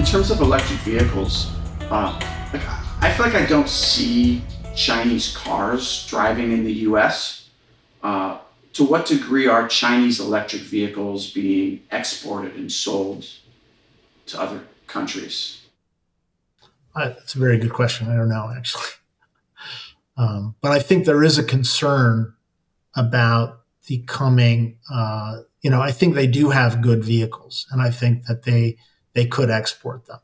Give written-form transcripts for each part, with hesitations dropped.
terms of electric vehicles, I feel like I don't see Chinese cars driving in the U.S. To what degree are Chinese electric vehicles being exported and sold to other countries? That's a very good question. I don't know, actually. But I think there is a concern about the coming, I think they do have good vehicles, and I think that they could export them.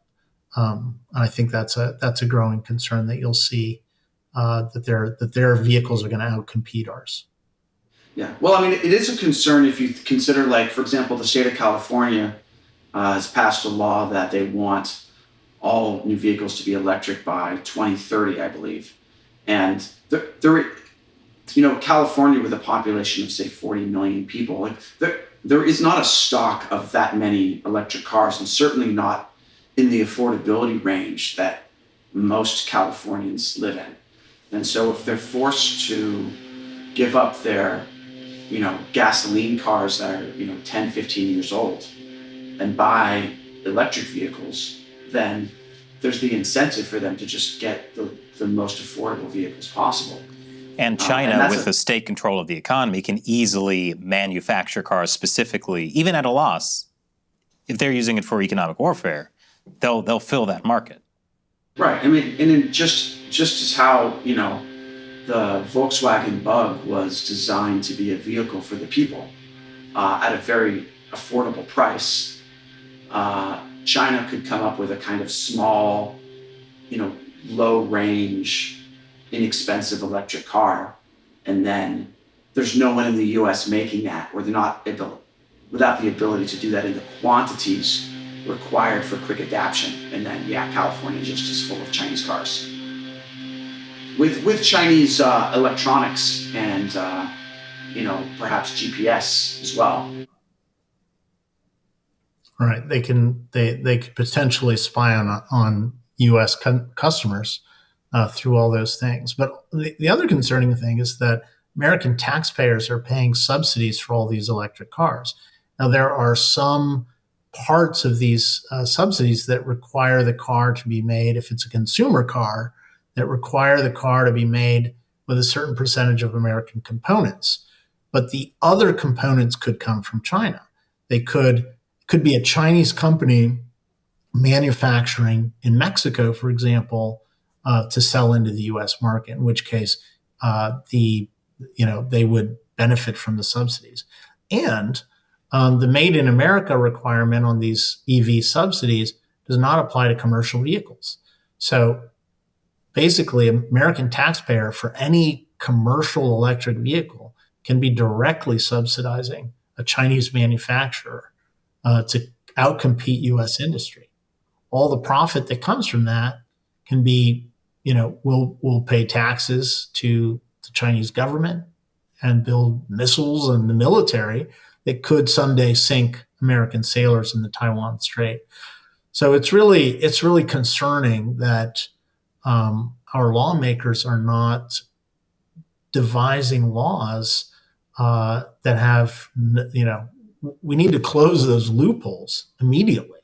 And I think that's a growing concern that you'll see that their vehicles are going to outcompete ours. Yeah, well, I mean, it is a concern if you consider, like, for example, the state of California has passed a law that they want all new vehicles to be electric by 2030, I believe. And California with a population of, say, 40 million people, like there is not a stock of that many electric cars, and certainly not in the affordability range that most Californians live in. And so if they're forced to give up their, gasoline cars that are, 10, 15 years old and buy electric vehicles, then there's the incentive for them to just get the most affordable vehicles possible. And China, with the state control of the economy, can easily manufacture cars specifically, even at a loss. If they're using it for economic warfare, they'll fill that market. Right. I mean, and just as how, the Volkswagen Bug was designed to be a vehicle for the people at a very affordable price, China could come up with a kind of small, low range, inexpensive electric car, and then there's no one in the U.S. making that, or they're not without the ability to do that in the quantities required for quick adoption. And then, California just is full of Chinese cars with Chinese electronics and perhaps GPS as well. Right, they could potentially spy on U.S. customers through all those things. But the other concerning thing is that American taxpayers are paying subsidies for all these electric cars. Now, there are some parts of these subsidies that require the car to be made, if it's a consumer car, that require the car to be made with a certain percentage of American components. But the other components could come from China. They could be a Chinese company manufacturing in Mexico, for example, to sell into the U.S. market, in which case they would benefit from the subsidies. And the Made in America requirement on these EV subsidies does not apply to commercial vehicles. So basically, an American taxpayer for any commercial electric vehicle can be directly subsidizing a Chinese manufacturer to outcompete U.S. industry. All the profit that comes from that can be, we'll pay taxes to the Chinese government and build missiles and the military that could someday sink American sailors in the Taiwan Strait. So it's really concerning that our lawmakers are not devising laws that have, we need to close those loopholes immediately.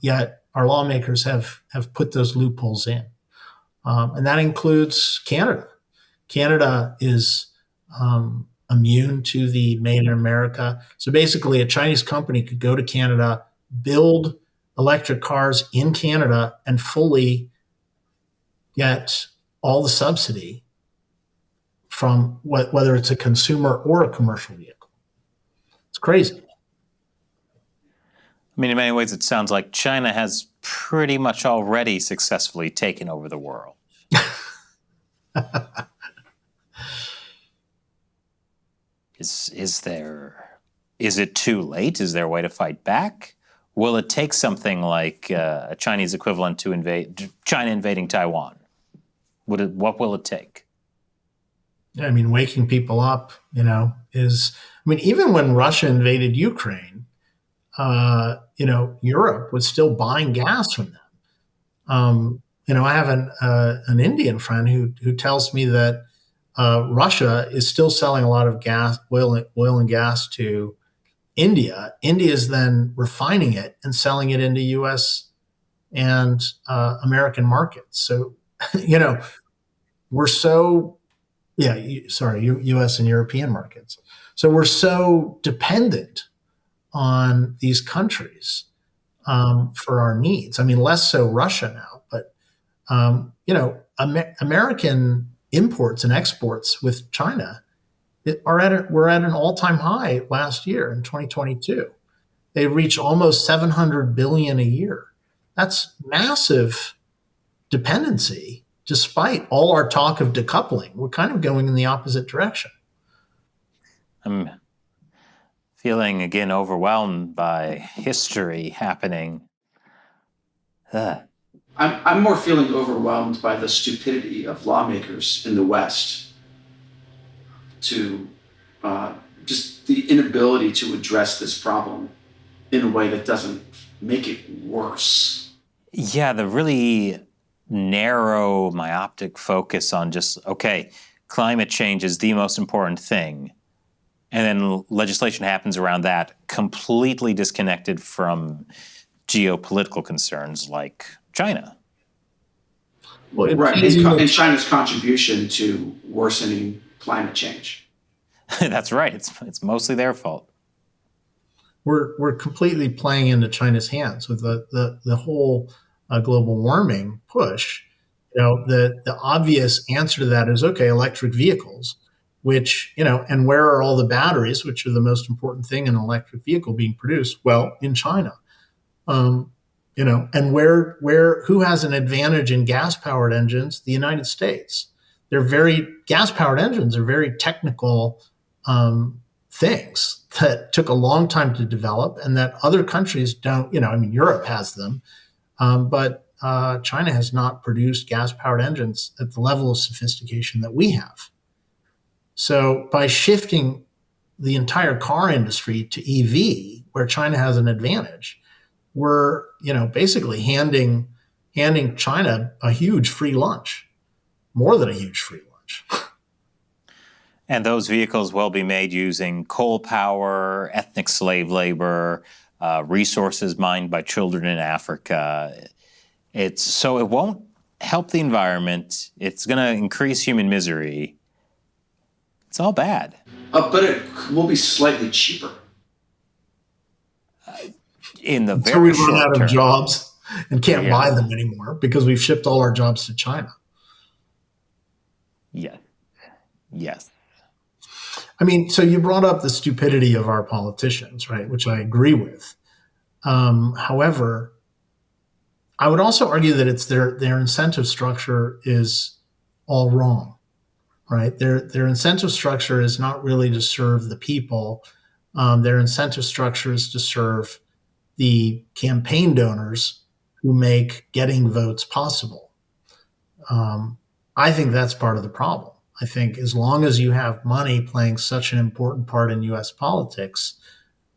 Yet our lawmakers have put those loopholes in. And that includes Canada. Canada is immune to the Made in America. So basically, a Chinese company could go to Canada, build electric cars in Canada, and fully get all the subsidy from whether it's a consumer or a commercial vehicle. It's crazy. I mean, in many ways, it sounds like China has pretty much already successfully taken over the world. Is it too late? Is there a way to fight back? Will it take something like a Chinese equivalent to China invading Taiwan? What will it take? I mean, waking people up, even when Russia invaded Ukraine, Europe was still buying gas from them. I have an Indian friend who tells me that Russia is still selling a lot of oil and gas to India. India is then refining it and selling it into U.S. and American markets. So, you know, we're so, U.S. and European markets. So we're so dependent on these countries for our needs. I mean, less so Russia now, but American imports and exports with China were at an all-time high last year in 2022. They reached almost 700 billion a year. That's massive dependency, despite all our talk of decoupling. We're kind of going in the opposite direction. I'm feeling again overwhelmed by history happening. I'm more feeling overwhelmed by the stupidity of lawmakers in the West to just the inability to address this problem in a way that doesn't make it worse. Yeah, the really narrow, myopic focus on just, okay, climate change is the most important thing. And then legislation happens around that, completely disconnected from geopolitical concerns like China. Well, right, and China's contribution to worsening climate change. That's right. It's mostly their fault. We're completely playing into China's hands with the whole global warming push. The obvious answer to that is, okay, electric vehicles, which, and where are all the batteries, which are the most important thing in an electric vehicle being produced? Well, in China. And who has an advantage in gas-powered engines? The United States. Gas-powered engines are very technical things that took a long time to develop and that other countries don't, Europe has them, but China has not produced gas-powered engines at the level of sophistication that we have. So by shifting the entire car industry to EV, where China has an advantage, we're, basically handing China a huge free lunch, more than a huge free lunch. And those vehicles will be made using coal power, ethnic slave labor, resources mined by children in Africa. So it won't help the environment. It's going to increase human misery. It's all bad. But it will be slightly cheaper. In the Until very we run out term. of jobs and can't buy them anymore because we've shipped all our jobs to China. Yes. I mean, so you brought up the stupidity of our politicians, right? Which I agree with. However, I would also argue that it's their incentive structure is all wrong, right? Their incentive structure is not really to serve the people. Their incentive structure is to serve the campaign donors who make getting votes possible. I think that's part of the problem. I think as long as you have money playing such an important part in U.S. politics,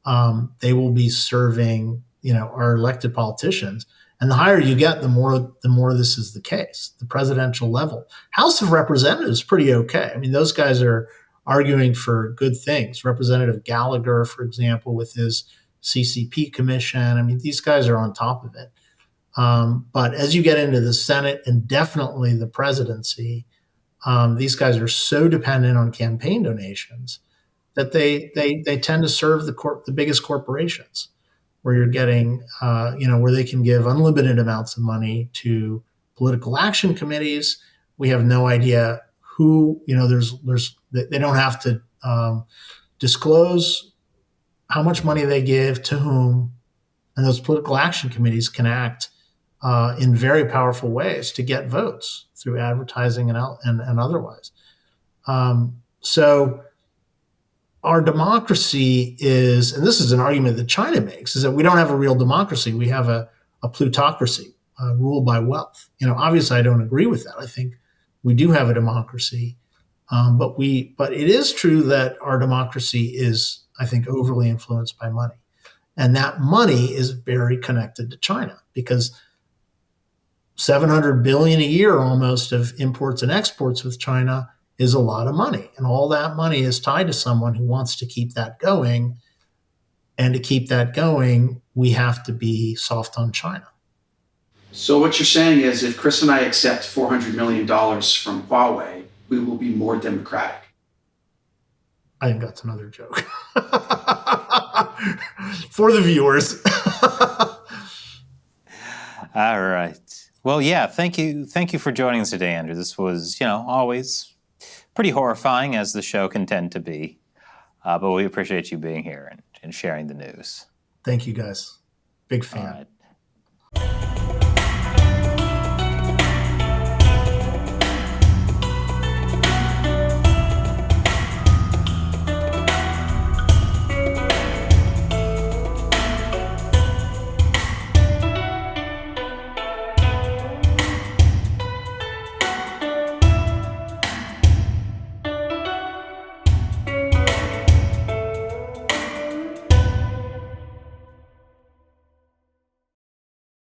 they will be serving, our elected politicians. And the higher you get, the more this is the case. The presidential level, House of Representatives, pretty okay. I mean, those guys are arguing for good things. Representative Gallagher, for example, with his CCP commission. I mean, these guys are on top of it. But as you get into the Senate and definitely the presidency, these guys are so dependent on campaign donations that they tend to serve the biggest corporations, where you're getting, where they can give unlimited amounts of money to political action committees. We have no idea who, they don't have to disclose how much money they give to whom, and those political action committees can act in very powerful ways to get votes through advertising and otherwise. So our democracy is, and this is an argument that China makes, is that we don't have a real democracy. We have a plutocracy ruled by wealth. Obviously I don't agree with that. I think we do have a democracy, but it is true that our democracy is, I think, overly influenced by money. And that money is very connected to China because 700 billion a year almost of imports and exports with China is a lot of money. And all that money is tied to someone who wants to keep that going. And to keep that going, we have to be soft on China. So what you're saying is if Chris and I accept $400 million from Huawei, we will be more democratic. I think that's another joke. For the viewers. All right. Well, yeah, thank you for joining us today, Andrew. This was, always pretty horrifying, as the show can tend to be. But we appreciate you being here and sharing the news. Thank you, guys. Big fan. All right.